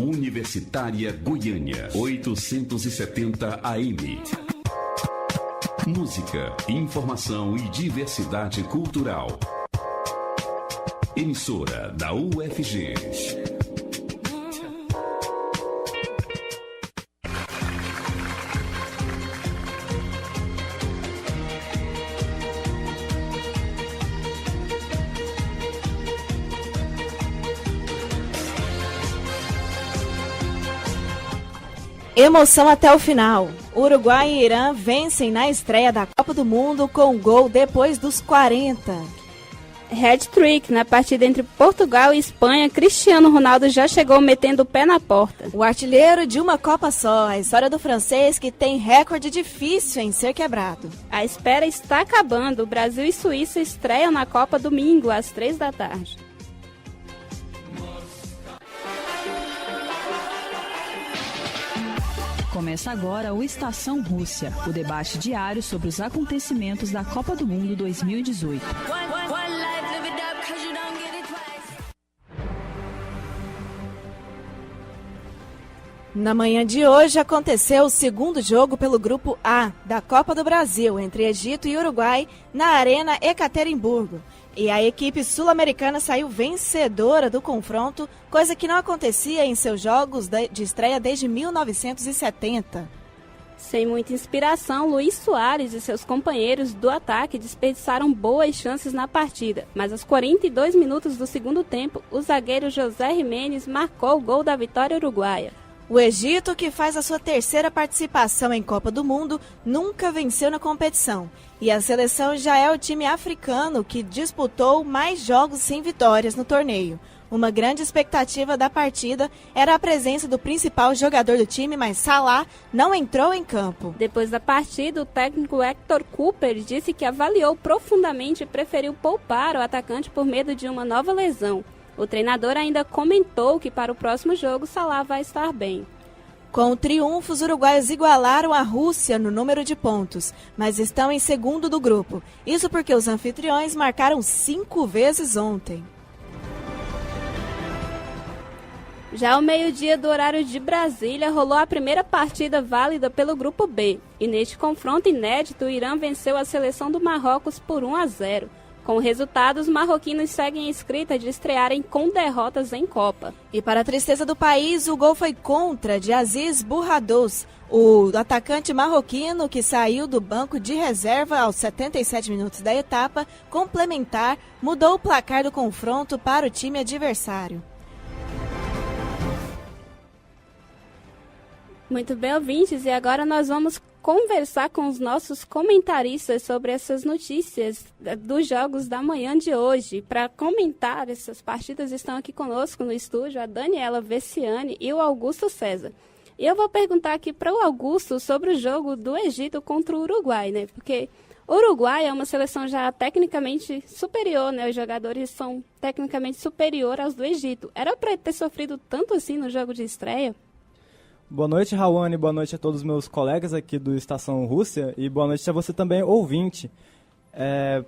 Universitária Goiânia, 870 AM. Música, informação e diversidade cultural. Emissora da UFG. Emoção até o final. Uruguai e Irã vencem na estreia da Copa do Mundo com gol depois dos 40. Hat-trick na partida entre Portugal e Espanha, Cristiano Ronaldo já chegou metendo o pé na porta. O artilheiro de uma Copa só, a história do francês que tem recorde difícil em ser quebrado. A espera está acabando. Brasil e Suíça estreiam na Copa domingo, às 15h. Começa agora o Estação Rússia, o debate diário sobre os acontecimentos da Copa do Mundo 2018. Na manhã de hoje aconteceu o segundo jogo pelo Grupo A da Copa do Brasil entre Egito e Uruguai na Arena Ekaterimburgo. E a equipe sul-americana saiu vencedora do confronto, coisa que não acontecia em seus jogos de estreia desde 1970. Sem muita inspiração, Luiz Soares e seus companheiros do ataque desperdiçaram boas chances na partida, mas aos 42 minutos do segundo tempo, o zagueiro José Jiménez marcou o gol da vitória uruguaia. O Egito, que faz a sua terceira participação em Copa do Mundo, nunca venceu na competição. E a seleção já é o time africano que disputou mais jogos sem vitórias no torneio. Uma grande expectativa da partida era a presença do principal jogador do time, mas Salah não entrou em campo. Depois da partida, o técnico Hector Cooper disse que avaliou profundamente e preferiu poupar o atacante por medo de uma nova lesão. O treinador ainda comentou que para o próximo jogo Salah vai estar bem. Com o triunfo, os uruguaios igualaram a Rússia no número de pontos, mas estão em segundo do grupo. Isso porque os anfitriões marcaram 5 vezes ontem. Já ao meio-dia do horário de Brasília, rolou a primeira partida válida pelo Grupo B. E neste confronto inédito, o Irã venceu a seleção do Marrocos por 1-0. Com o resultado, os marroquinos seguem a escrita de estrearem com derrotas em Copa. E para a tristeza do país, o gol foi contra de Aziz Bourradouz, o atacante marroquino que saiu do banco de reserva aos 77 minutos da etapa complementar, mudou o placar do confronto para o time adversário. Muito bem, ouvintes, e agora nós vamos conversar com os nossos comentaristas sobre essas notícias dos jogos da manhã de hoje. Para comentar essas partidas estão aqui conosco no estúdio a Daniela Vessiani e o Augusto César. E eu vou perguntar aqui para o Augusto sobre o jogo do Egito contra o Uruguai, né? Porque o Uruguai é uma seleção já tecnicamente superior, né? Os jogadores são tecnicamente superiores aos do Egito. Era para ter sofrido tanto assim no jogo de estreia? Boa noite, Rawane, boa noite a todos os meus colegas aqui do Estação Rússia e boa noite a você também, ouvinte.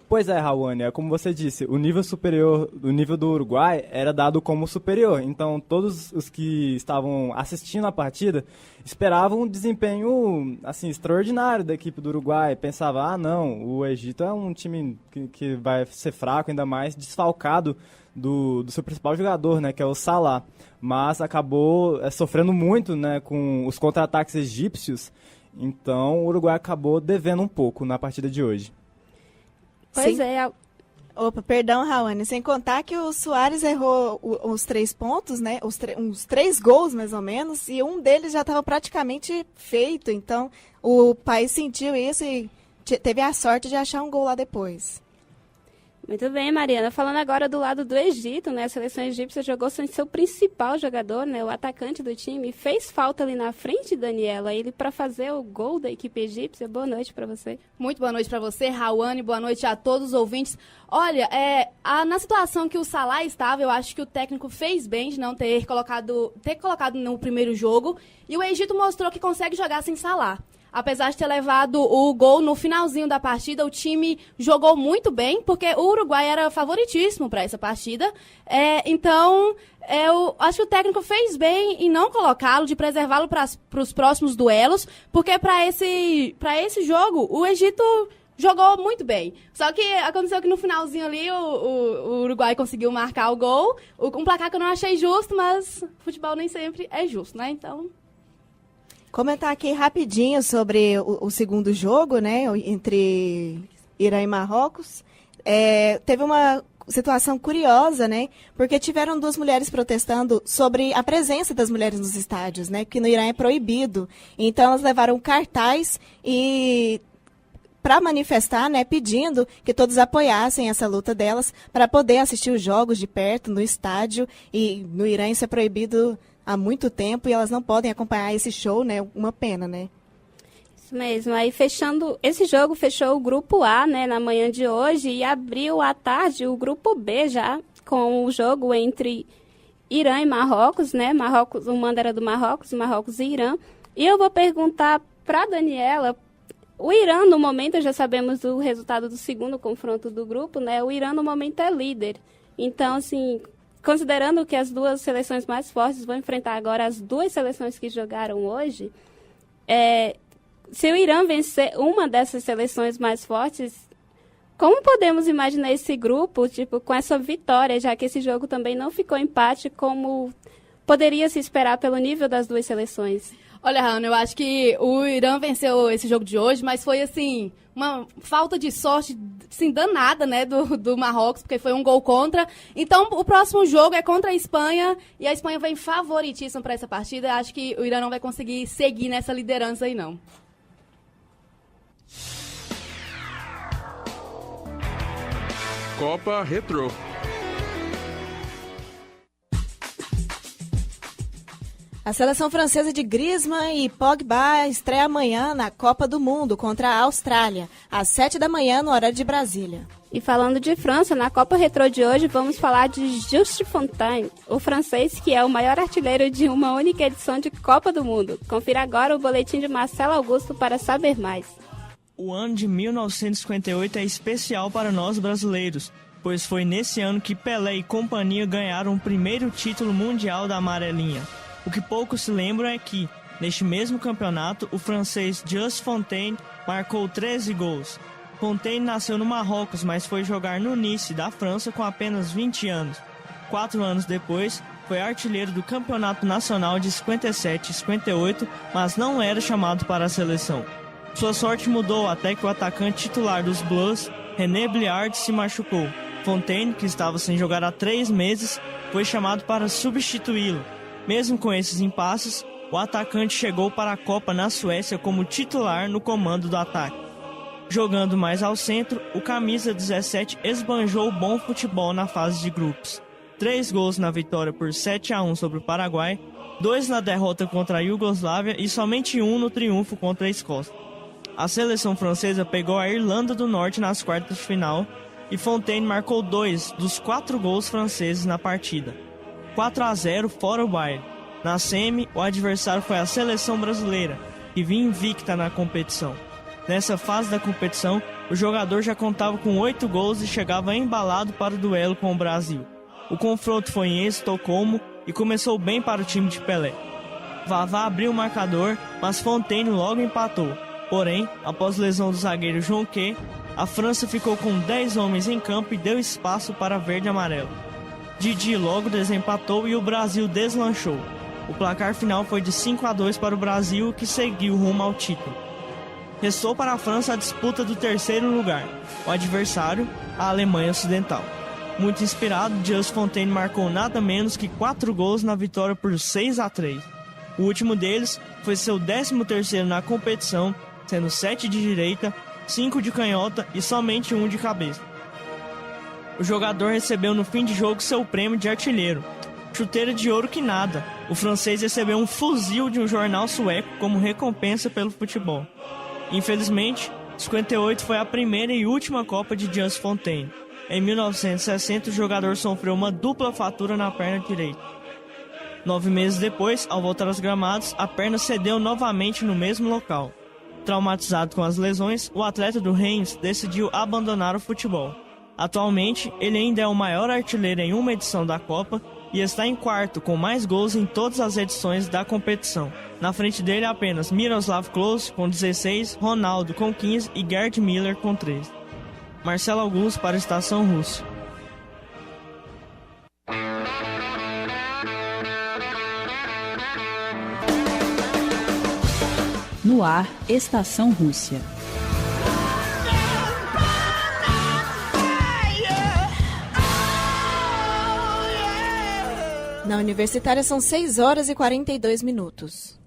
Pois é, Rawane, é como você disse, o nível superior, o nível do Uruguai era dado como superior, então todos os que estavam assistindo a partida esperavam um desempenho assim, extraordinário da equipe do Uruguai, pensava, não, o Egito é um time que vai ser fraco, ainda mais desfalcado do seu principal jogador, né, que é o Salah, mas acabou sofrendo muito, né, com os contra-ataques egípcios, então o Uruguai acabou devendo um pouco na partida de hoje. Pois é. Opa, perdão, Rawane, sem contar que o Soares errou os 3 pontos, né, uns 3 gols mais ou menos, e um deles já estava praticamente feito, então o país sentiu isso e teve a sorte de achar um gol lá depois. Muito bem, Mariana. Falando agora do lado do Egito, né? A seleção egípcia jogou sem seu principal jogador, né? O atacante do time. Fez falta ali na frente, Daniela, ele para fazer o gol da equipe egípcia. Boa noite para você. Muito boa noite para você, Rawane. Boa noite a todos os ouvintes. Olha, na situação que o Salah estava, eu acho que o técnico fez bem de não ter colocado no primeiro jogo. E o Egito mostrou que consegue jogar sem Salah. apesar de ter levado o gol no finalzinho da partida, o time jogou muito bem, porque o Uruguai era favoritíssimo para essa partida. Então, eu acho que o técnico fez bem em não colocá-lo, de preservá-lo para os próximos duelos, porque para esse jogo, o Egito jogou muito bem. Só que aconteceu que no finalzinho ali o Uruguai conseguiu marcar o gol. Um placar que eu não achei justo, mas futebol nem sempre é justo, né? Então... Comentar aqui rapidinho sobre o segundo jogo, né? Entre Irã e Marrocos. Teve uma situação curiosa, né? Porque tiveram 2 mulheres protestando sobre a presença das mulheres nos estádios, né? Que no Irã é proibido. Então elas levaram cartaz e... para manifestar, né, pedindo que todos apoiassem essa luta delas para poder assistir os jogos de perto no estádio. E no Irã isso é proibido há muito tempo e elas não podem acompanhar esse show, né? Uma pena, né? Isso mesmo. Aí esse jogo fechou o grupo A, né, na manhã de hoje e abriu à tarde o grupo B já com o jogo entre Irã e Marrocos, né? O mando era do Marrocos e Irã. E eu vou perguntar para Daniela. O Irã, no momento, já sabemos o resultado do segundo confronto do grupo, né? O Irã, no momento, é líder. Então, assim, considerando que as 2 seleções mais fortes vão enfrentar agora as 2 seleções que jogaram hoje, se o Irã vencer uma dessas seleções mais fortes, como podemos imaginar esse grupo, tipo, com essa vitória, já que esse jogo também não ficou empate, como poderia se esperar pelo nível das 2 seleções? Olha, Hannah, eu acho que o Irã venceu esse jogo de hoje, mas foi, assim, uma falta de sorte, assim, danada, né, do Marrocos, porque foi um gol contra. Então, o próximo jogo é contra a Espanha, e a Espanha vem favoritíssima para essa partida. Acho que o Irã não vai conseguir seguir nessa liderança aí, não. Copa Retrô. A seleção francesa de Griezmann e Pogba estreia amanhã na Copa do Mundo contra a Austrália, às 7 da manhã, no horário de Brasília. E falando de França, na Copa Retrô de hoje, vamos falar de Just Fontaine, o francês que é o maior artilheiro de uma única edição de Copa do Mundo. Confira agora o boletim de Marcelo Augusto para saber mais. O ano de 1958 é especial para nós brasileiros, pois foi nesse ano que Pelé e companhia ganharam o primeiro título mundial da amarelinha. O que poucos se lembram é que, neste mesmo campeonato, o francês Just Fontaine marcou 13 gols. Fontaine nasceu no Marrocos, mas foi jogar no Nice, da França, com apenas 20 anos. 4 anos depois, foi artilheiro do Campeonato Nacional de 57 e 58, mas não era chamado para a seleção. Sua sorte mudou até que o atacante titular dos Blues, René Bliard, se machucou. Fontaine, que estava sem jogar há 3 meses, foi chamado para substituí-lo. Mesmo com esses impasses, o atacante chegou para a Copa na Suécia como titular no comando do ataque. Jogando mais ao centro, o camisa 17 esbanjou bom futebol na fase de grupos. 3 gols na vitória por 7-1 sobre o Paraguai, 2 na derrota contra a Iugoslávia e somente 1 no triunfo contra a Escócia. A seleção francesa pegou a Irlanda do Norte nas quartas de final e Fontaine marcou 2 dos 4 gols franceses na partida. 4-0 fora o baile. Na semi, o adversário foi a seleção brasileira, que vinha invicta na competição. Nessa fase da competição, o jogador já contava com 8 gols e chegava embalado para o duelo com o Brasil. O confronto foi em Estocolmo e começou bem para o time de Pelé. Vavá abriu o marcador, mas Fontaine logo empatou. Porém, após lesão do zagueiro Jonquet, a França ficou com 10 homens em campo e deu espaço para verde e amarelo. Didi logo desempatou e o Brasil deslanchou. O placar final foi de 5-2 para o Brasil, que seguiu rumo ao título. Restou para a França a disputa do 3º lugar, o adversário, a Alemanha Ocidental. Muito inspirado, Just Fontaine marcou nada menos que 4 gols na vitória por 6-3. O último deles foi seu 13º na competição, sendo 7 de direita, 5 de canhota e somente 1 de cabeça. O jogador recebeu no fim de jogo seu prêmio de artilheiro. Chuteira de ouro que nada. O francês recebeu um fuzil de um jornal sueco como recompensa pelo futebol. Infelizmente, 58 foi a primeira e última Copa de Just Fontaine. Em 1960, o jogador sofreu uma dupla fratura na perna direita. 9 meses depois, ao voltar aos gramados, a perna cedeu novamente no mesmo local. Traumatizado com as lesões, o atleta do Reims decidiu abandonar o futebol. Atualmente, ele ainda é o maior artilheiro em uma edição da Copa e está em quarto com mais gols em todas as edições da competição. Na frente dele apenas Miroslav Klose com 16, Ronaldo com 15 e Gerd Müller com 13. Marcelo Augusto para a Estação Rússia. No ar, Estação Rússia. Na Universitária são 6 horas e 42 minutos.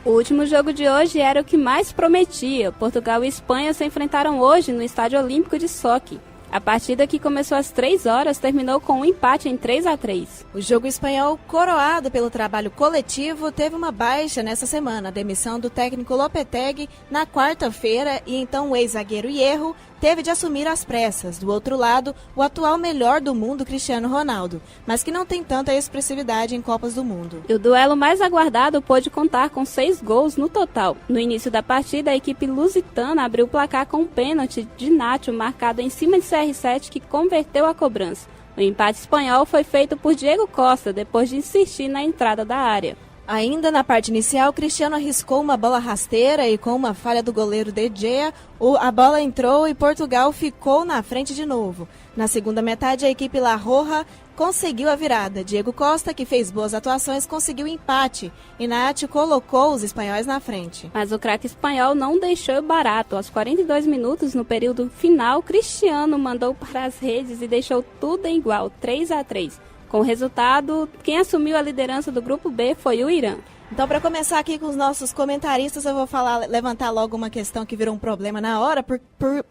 O último jogo de hoje era o que mais prometia. Portugal e Espanha se enfrentaram hoje no Estádio Olímpico de Sochi. A partida, que começou às 3 horas, terminou com um empate em 3-3. O jogo espanhol, coroado pelo trabalho coletivo, teve uma baixa nessa semana, a demissão do técnico Lopetegui na quarta-feira, e então o ex-zagueiro Hierro teve de assumir às pressas. Do outro lado, o atual melhor do mundo, Cristiano Ronaldo, mas que não tem tanta expressividade em Copas do Mundo. E o duelo mais aguardado pôde contar com 6 gols no total. No início da partida, a equipe lusitana abriu o placar com um pênalti de Nacho marcado em cima de CR7, que converteu a cobrança. O empate espanhol foi feito por Diego Costa, depois de insistir na entrada da área. Ainda na parte inicial, Cristiano arriscou uma bola rasteira e com uma falha do goleiro De Gea, a bola entrou e Portugal ficou na frente de novo. Na segunda metade, a equipe La Roja conseguiu a virada. Diego Costa, que fez boas atuações, conseguiu empate e Nacho colocou os espanhóis na frente. Mas o craque espanhol não deixou barato. Aos 42 minutos, no período final, Cristiano mandou para as redes e deixou tudo em igual, 3-3. Com o resultado, quem assumiu a liderança do Grupo B foi o Irã. Então, para começar aqui com os nossos comentaristas, eu vou levantar logo uma questão que virou um problema na hora,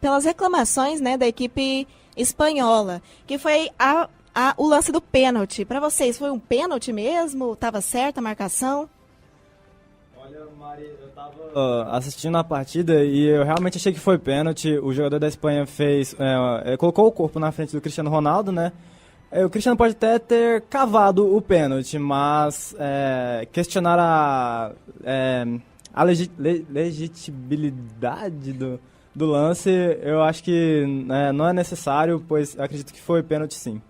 pelas reclamações, né, da equipe espanhola, que foi o lance do pênalti. Para vocês, foi um pênalti mesmo? Estava certa a marcação? Olha, Mari, eu estava assistindo a partida e eu realmente achei que foi pênalti. O jogador da Espanha colocou o corpo na frente do Cristiano Ronaldo, né? O Cristiano pode até ter cavado o pênalti, mas questionar a legitimidade do lance, eu acho que não é necessário, pois eu acredito que foi pênalti sim.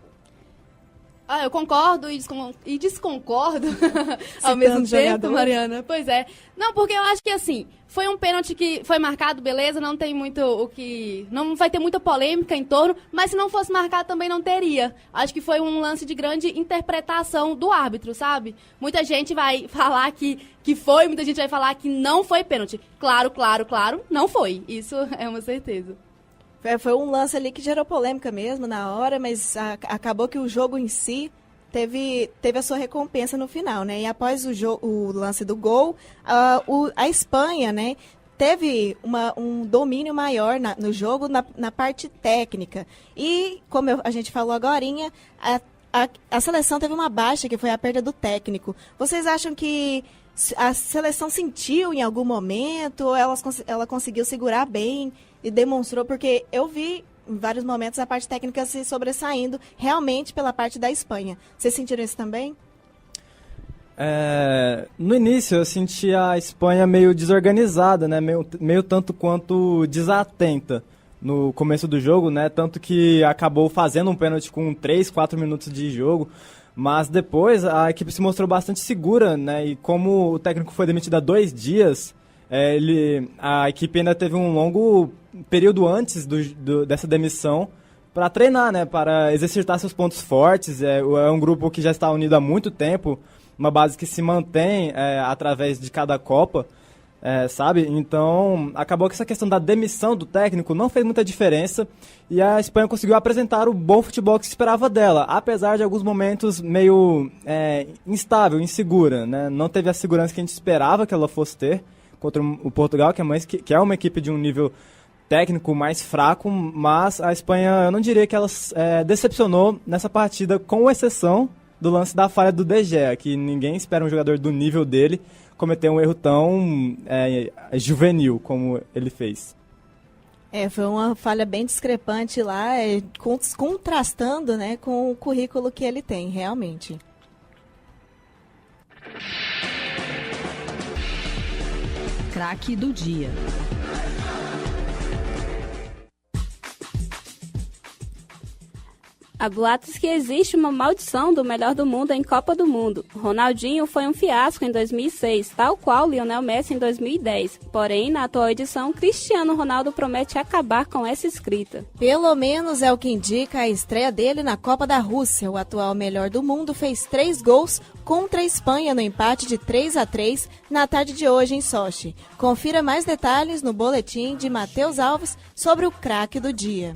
Eu concordo e desconcordo ao mesmo tempo, Mariana. Pois é. Não, porque eu acho que, assim, foi um pênalti que foi marcado, beleza, não tem muito não vai ter muita polêmica em torno, mas se não fosse marcado também não teria. Acho que foi um lance de grande interpretação do árbitro, sabe? Muita gente vai falar que foi, muita gente vai falar que não foi pênalti. Claro, não foi. Isso é uma certeza. Foi um lance ali que gerou polêmica mesmo na hora, mas acabou que o jogo em si teve a sua recompensa no final, né? E após o lance do gol, a Espanha, né, teve um domínio maior no jogo, na parte técnica. E, como a gente falou agorinha, a seleção teve uma baixa, que foi a perda do técnico. Vocês acham que a seleção sentiu em algum momento, ou ela conseguiu segurar bem e demonstrou? Porque eu vi em vários momentos a parte técnica se sobressaindo realmente pela parte da Espanha. Vocês sentiram isso também? No início eu senti a Espanha meio desorganizada, né? meio tanto quanto desatenta no começo do jogo, né? Tanto que acabou fazendo um pênalti com 3, 4 minutos de jogo. Mas depois a equipe se mostrou bastante segura, né? E como o técnico foi demitido há 2 dias, a equipe ainda teve um longo período antes dessa demissão para treinar, né? Para exercitar seus pontos fortes. É um grupo que já está unido há muito tempo, uma base que se mantém através de cada Copa, sabe? Então, acabou que essa questão da demissão do técnico não fez muita diferença e a Espanha conseguiu apresentar o bom futebol que se esperava dela, apesar de alguns momentos meio instável, insegura, né? Não teve a segurança que a gente esperava que ela fosse ter contra o Portugal, que é uma equipe de um nível técnico mais fraco, mas a Espanha, eu não diria que ela decepcionou nessa partida, com exceção do lance da falha do De Gea, que ninguém espera um jogador do nível dele cometer um erro tão juvenil como ele fez. Foi uma falha bem discrepante lá, contrastando, né, com o currículo que ele tem, realmente. Craque do Dia. Há boatos que existe uma maldição do melhor do mundo em Copa do Mundo. Ronaldinho foi um fiasco em 2006, tal qual Lionel Messi em 2010. Porém, na atual edição, Cristiano Ronaldo promete acabar com essa escrita. Pelo menos é o que indica a estreia dele na Copa da Rússia. O atual melhor do mundo fez 3 gols contra a Espanha no empate de 3-3 na tarde de hoje em Sochi. Confira mais detalhes no boletim de Matheus Alves sobre o craque do dia.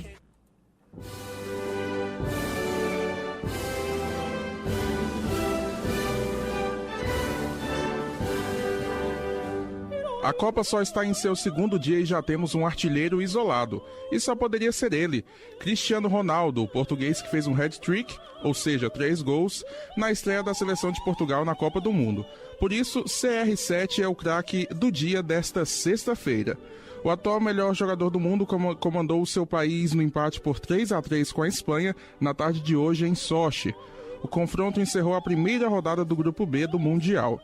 A Copa só está em seu segundo dia e já temos um artilheiro isolado. E só poderia ser ele, Cristiano Ronaldo, o português que fez um hat-trick, ou seja, 3 gols, na estreia da seleção de Portugal na Copa do Mundo. Por isso, CR7 é o craque do dia desta sexta-feira. O atual melhor jogador do mundo comandou o seu país no empate por 3-3 com a Espanha na tarde de hoje em Sochi. O confronto encerrou a primeira rodada do Grupo B do Mundial.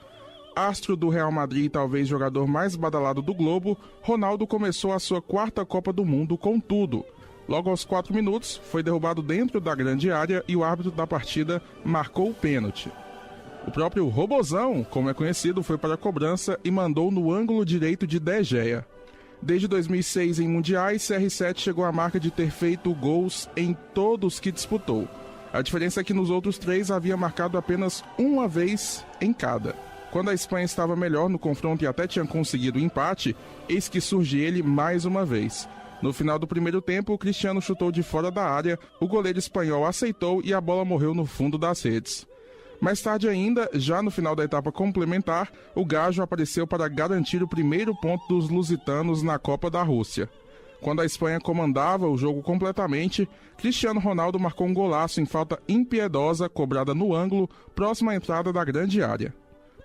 Astro do Real Madrid e talvez jogador mais badalado do globo, Ronaldo começou a sua 4ª Copa do Mundo com tudo. Logo aos 4 minutos, foi derrubado dentro da grande área e o árbitro da partida marcou o pênalti. O próprio Robozão, como é conhecido, foi para a cobrança e mandou no ângulo direito de De Gea. Desde 2006 em mundiais, CR7 chegou à marca de ter feito gols em todos que disputou. A diferença é que nos outros 3 havia marcado apenas uma vez em cada. Quando a Espanha estava melhor no confronto e até tinha conseguido o empate, eis que surge ele mais uma vez. No final do primeiro tempo, o Cristiano chutou de fora da área, o goleiro espanhol aceitou e a bola morreu no fundo das redes. Mais tarde ainda, já no final da etapa complementar, o Gajo apareceu para garantir o primeiro ponto dos lusitanos na Copa da Rússia. Quando a Espanha comandava o jogo completamente, Cristiano Ronaldo marcou um golaço em falta impiedosa cobrada no ângulo, próximo à entrada da grande área.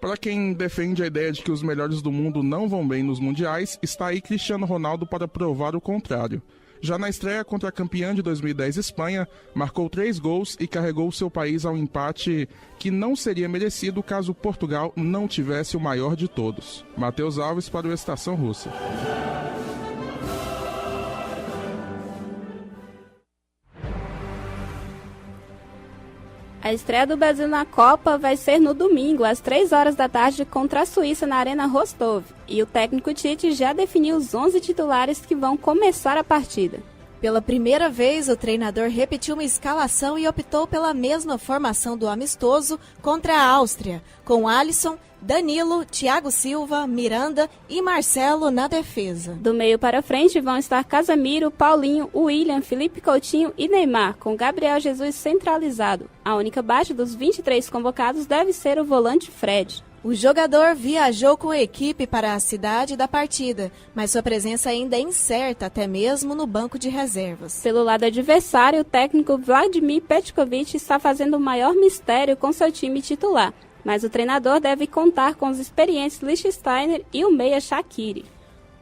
Para quem defende a ideia de que os melhores do mundo não vão bem nos mundiais, está aí Cristiano Ronaldo para provar o contrário. Já na estreia contra a campeã de 2010 Espanha, marcou 3 gols e carregou seu país ao empate que não seria merecido caso Portugal não tivesse o maior de todos. Matheus Alves para o Estação Rússia. A estreia do Brasil na Copa vai ser no domingo, às 3 horas da tarde, contra a Suíça na Arena Rostov. E o técnico Tite já definiu os 11 titulares que vão começar a partida. Pela primeira vez, o treinador repetiu uma escalação e optou pela mesma formação do amistoso contra a Áustria, com Alisson, Danilo, Thiago Silva, Miranda e Marcelo na defesa. Do meio para frente vão estar Casemiro, Paulinho, William, Felipe Coutinho e Neymar, com Gabriel Jesus centralizado. A única baixa dos 23 convocados deve ser o volante Fred. O jogador viajou com a equipe para a cidade da partida, mas sua presença ainda é incerta, até mesmo no banco de reservas. Pelo lado adversário, o técnico Vladimir Petkovic está fazendo o maior mistério com seu time titular, mas o treinador deve contar com os experientes Lichtsteiner e o meia Shaqiri.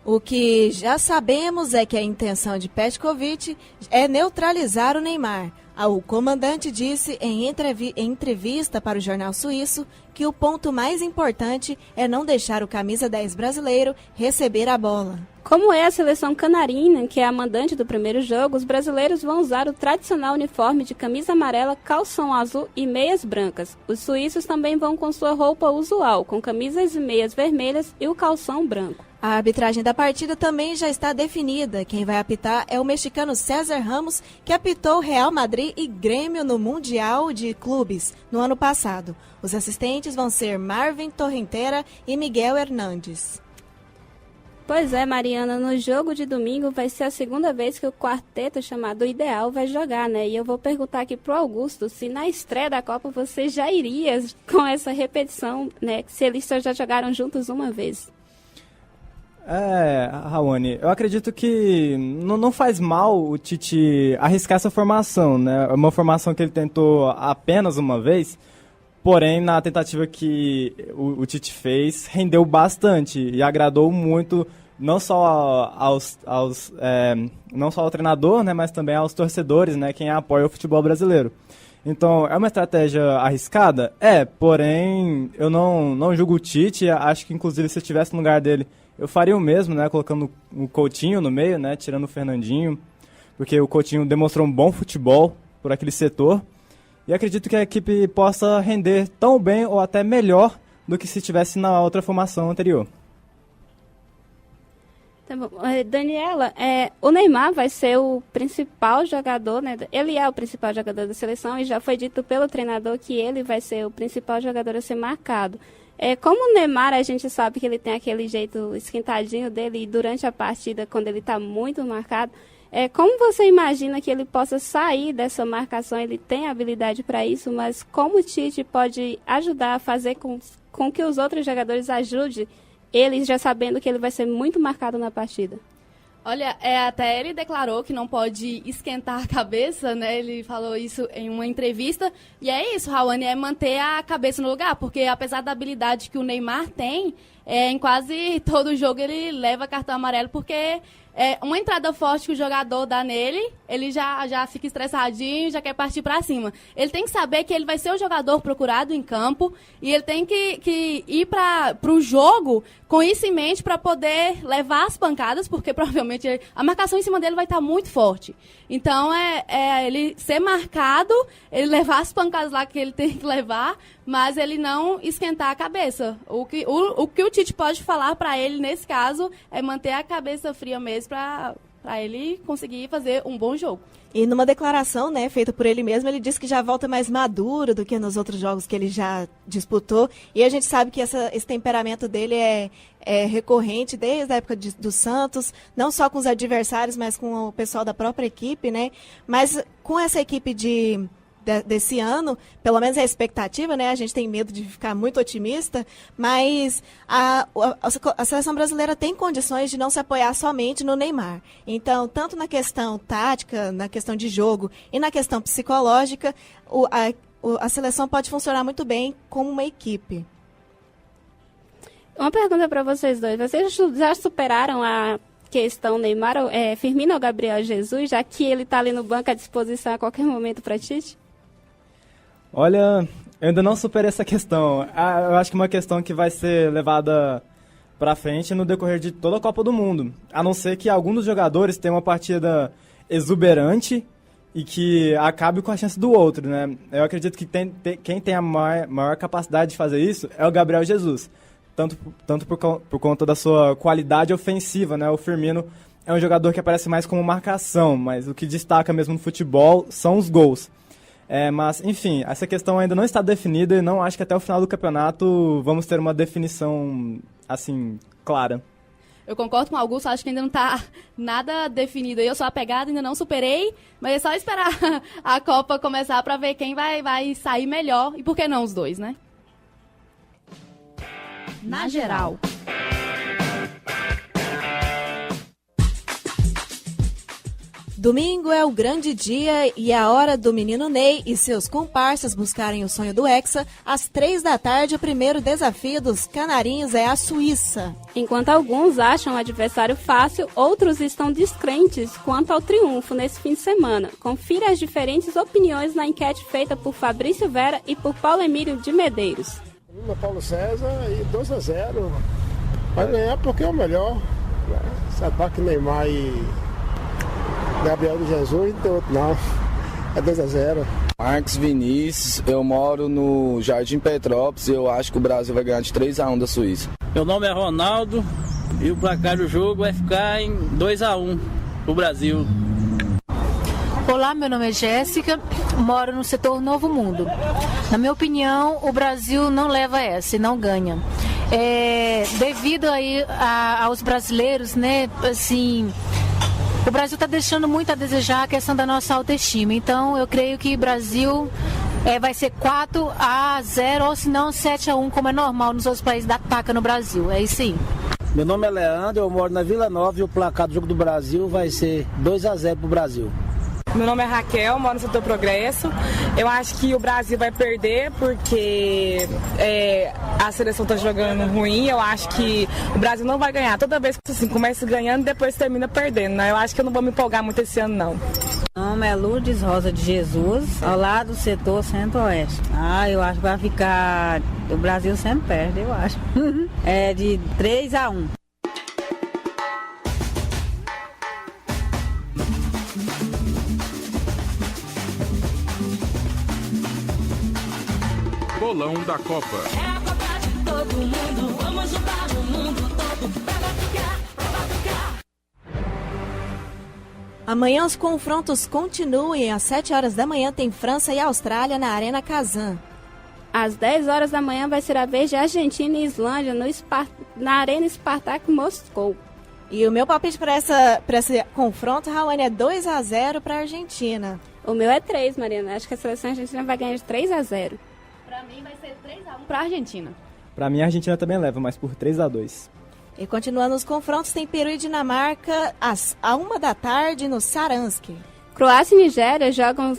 O que já sabemos é que a intenção de Petkovic é neutralizar o Neymar. O comandante disse em entrevista para o jornal suíço que o ponto mais importante é não deixar o camisa 10 brasileiro receber a bola. Como é a seleção canarina, que é a mandante do primeiro jogo, os brasileiros vão usar o tradicional uniforme de camisa amarela, calção azul e meias brancas. Os suíços também vão com sua roupa usual, com camisas e meias vermelhas e o calção branco. A arbitragem da partida também já está definida. Quem vai apitar é o mexicano César Ramos, que apitou Real Madrid e Grêmio no Mundial de Clubes no ano passado. Os assistentes vão ser Marvin Torrentera e Miguel Hernandes. Pois é, Mariana, no jogo de domingo vai ser a segunda vez que o quarteto chamado Ideal vai jogar, né? E eu vou perguntar aqui pro Augusto se na estreia da Copa você já iria com essa repetição, né? Se eles já jogaram juntos uma vez. Raoni, eu acredito que não faz mal o Tite arriscar essa formação, né? É uma formação que ele tentou apenas uma vez, porém, na tentativa que o Tite fez, rendeu bastante e agradou muito, não só não só ao treinador, né, mas também aos torcedores, né, quem apoia o futebol brasileiro. Então, é uma estratégia arriscada? Porém, eu não julgo o Tite, acho que, inclusive, se eu estivesse no lugar dele, Eu faria o mesmo, né, colocando o Coutinho no meio, né, tirando o Fernandinho, porque o Coutinho demonstrou um bom futebol por aquele setor. E acredito que a equipe possa render tão bem ou até melhor do que se estivesse na outra formação anterior. Tá bom. Daniela, o Neymar vai ser o principal jogador, né? Ele é o principal jogador da seleção e já foi dito pelo treinador que ele vai ser o principal jogador a ser marcado. Como o Neymar, a gente sabe que ele tem aquele jeito esquentadinho dele e durante a partida, quando ele está muito marcado, como você imagina que ele possa sair dessa marcação? Ele tem habilidade para isso, mas como o Tite pode ajudar a fazer com que os outros jogadores ajudem ele, já sabendo que ele vai ser muito marcado na partida? Olha, até ele declarou que não pode esquentar a cabeça, né? Ele falou isso em uma entrevista. E é isso, Raoni, é manter a cabeça no lugar. Porque apesar da habilidade que o Neymar tem, em quase todo jogo ele leva cartão amarelo. Porque uma entrada forte que o jogador dá nele, ele já fica estressadinho, já quer partir pra cima. Ele tem que saber que ele vai ser o jogador procurado em campo. E ele tem que ir pro jogo com isso em mente para poder levar as pancadas, porque provavelmente a marcação em cima dele vai estar muito forte. Então, ele ser marcado, ele levar as pancadas lá que ele tem que levar, mas ele não esquentar a cabeça. O que o Tite pode falar para ele, nesse caso, é manter a cabeça fria mesmo para ele conseguir fazer um bom jogo. E numa declaração, né, feita por ele mesmo, ele disse que já volta mais maduro do que nos outros jogos que ele já disputou. E a gente sabe que esse temperamento dele é recorrente desde a época do Santos, não só com os adversários, mas com o pessoal da própria equipe, né? Mas com essa equipe desse ano, pelo menos é a expectativa, né? A gente tem medo de ficar muito otimista, mas a seleção brasileira tem condições de não se apoiar somente no Neymar. Então, tanto na questão tática, na questão de jogo e na questão psicológica, a seleção pode funcionar muito bem como uma equipe. Uma pergunta para vocês dois. Vocês já superaram a questão Neymar, Firmino ou Gabriel Jesus, já que ele está ali no banco à disposição a qualquer momento para Tite? Olha, eu ainda não superei essa questão. Eu acho que é uma questão que vai ser levada para frente no decorrer de toda a Copa do Mundo. A não ser que algum dos jogadores tenha uma partida exuberante e que acabe com a chance do outro, né? Eu acredito que quem tem a maior capacidade de fazer isso é o Gabriel Jesus. Tanto por conta da sua qualidade ofensiva, né? O Firmino é um jogador que aparece mais como marcação, mas o que destaca mesmo no futebol são os gols. Mas, enfim, essa questão ainda não está definida e não acho que até o final do campeonato vamos ter uma definição, assim, clara. Eu concordo com o Augusto, acho que ainda não está nada definido. Eu sou apegada, ainda não superei, mas é só esperar a Copa começar para ver quem vai sair melhor. E por que não os dois, né? Na geral. Domingo é o grande dia e é a hora do menino Ney e seus comparsas buscarem o sonho do Hexa. Às 15h, o primeiro desafio dos canarinhos é a Suíça. Enquanto alguns acham o adversário fácil, outros estão descrentes quanto ao triunfo nesse fim de semana. Confira as diferentes opiniões na enquete feita por Fabrício Vera e por Paulo Emílio de Medeiros. Paulo César e 2-0. Vai ganhar porque é o melhor. Esse ataque Neymar e Gabriel Jesus, não tem outro não. É 2-0. Marcos Vinícius, eu moro no Jardim Petrópolis e eu acho que o Brasil vai ganhar de 3-1 da Suíça. Meu nome é Ronaldo e o placar do jogo vai ficar em 2-1 pro Brasil. Olá, meu nome é Jéssica, moro no setor Novo Mundo. Na minha opinião, o Brasil não leva essa e não ganha. Devido aí aos brasileiros, né, assim, o Brasil está deixando muito a desejar a questão da nossa autoestima. Então, eu creio que o Brasil vai ser 4-0 ou se não 7-1, como é normal nos outros países da taca no Brasil. É isso aí. Meu nome é Leandro, eu moro na Vila Nova e o placar do jogo do Brasil vai ser 2-0 pro Brasil. Meu nome é Raquel, moro no setor Progresso. Eu acho que o Brasil vai perder porque a seleção está jogando ruim. Eu acho que o Brasil não vai ganhar. Toda vez que assim, começa ganhando, depois termina perdendo, né? Eu acho que eu não vou me empolgar muito esse ano, não. Meu nome é Lourdes Rosa de Jesus, ao lado do setor Centro-Oeste. Eu acho que vai ficar... O Brasil sempre perde, eu acho. É de 3-1. Bolão da Copa. É a Copa de todo mundo, vamos juntar o mundo todo pra batucar, pra batucar. Amanhã os confrontos continuam e às 7 horas da manhã tem França e Austrália na Arena Kazan. Às 10 horas da manhã vai ser a vez de Argentina e Islândia na Arena Spartak Moscou. E o meu palpite para esse confronto, Raoni, é 2-0 para a Argentina. O meu é 3, Mariana. Acho que a seleção argentina vai ganhar de 3-0. Pra mim vai ser 3-1 pra Argentina. Pra mim a Argentina também leva, mas por 3-2. E continuando os confrontos, tem Peru e Dinamarca às 1 da tarde no Saransk. Croácia e Nigéria jogam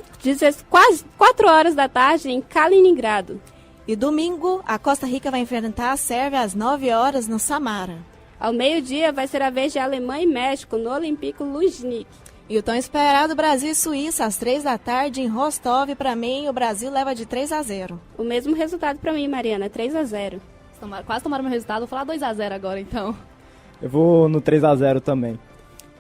quase 4 horas da tarde em Kaliningrado. E domingo, a Costa Rica vai enfrentar a Sérvia às 9 horas no Samara. Ao meio-dia vai ser a vez de Alemanha e México no Olímpico Luzhniki. E o tão esperado Brasil e Suíça às 3 da tarde em Rostov. Para mim, o Brasil leva de 3-0. O mesmo resultado para mim, Mariana, 3-0. Quase tomaram meu resultado, vou falar 2-0 agora, então. Eu vou no 3-0 também.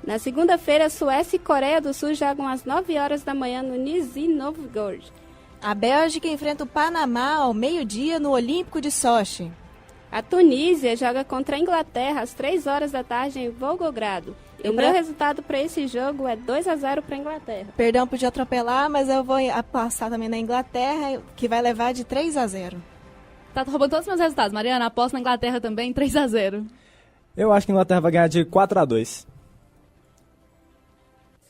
Na segunda-feira, Suécia e Coreia do Sul jogam às 9 horas da manhã no Nizhny Novgorod. A Bélgica enfrenta o Panamá ao meio-dia no Olímpico de Sochi. A Tunísia joga contra a Inglaterra às 3 horas da tarde em Volgogrado. E o meu resultado para esse jogo é 2-0 para a Inglaterra. Perdão por te atropelar, mas eu vou apostar também na Inglaterra, que vai levar de 3-0. Tá roubando todos os meus resultados. Mariana, aposto na Inglaterra também, 3-0. Eu acho que a Inglaterra vai ganhar de 4-2.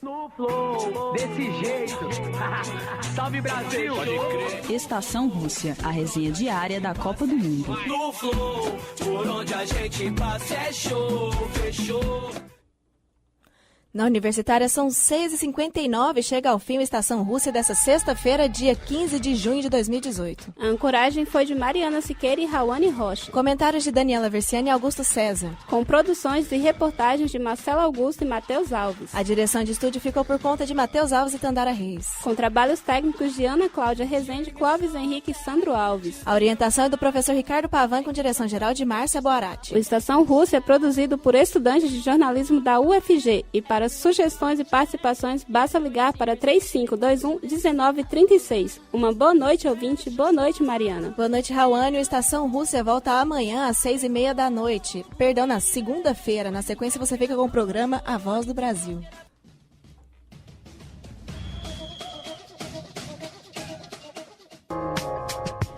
No flow, desse jeito. Salve Brasil! Estação Rússia, a resenha diária da Copa do Mundo. No flow, por onde a gente passa é show, fechou. Na Universitária são 6h59, chega ao fim a Estação Rússia dessa sexta-feira, dia 15 de junho de 2018. A ancoragem foi de Mariana Siqueira e Rawane Rocha. Comentários de Daniela Versiani e Augusto César. Com produções e reportagens de Marcelo Augusto e Matheus Alves. A direção de estúdio ficou por conta de Matheus Alves e Tandara Reis. Com trabalhos técnicos de Ana Cláudia Rezende, Clóvis Henrique e Sandro Alves. A orientação é do professor Ricardo Pavan, com direção geral de Márcia Boarati. O Estação Rússia é produzido por estudantes de jornalismo da UFG e para sugestões e participações, basta ligar para 3521-1936. Uma boa noite, ouvinte. Boa noite, Mariana. Boa noite, Rawane. O Estação Rússia volta amanhã às 6h30 da noite. Perdão, na segunda-feira. Na sequência, você fica com o programa A Voz do Brasil.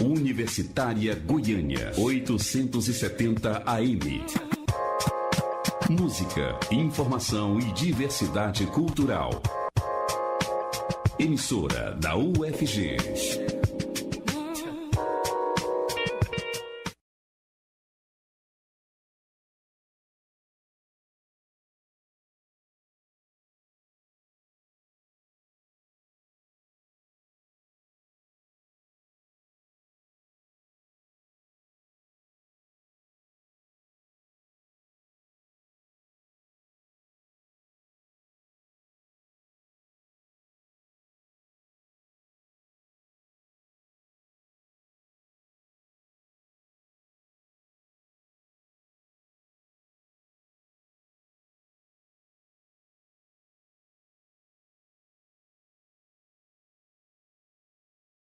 Universitária Goiânia, 870 AM. Música, informação e diversidade cultural. Emissora da UFG.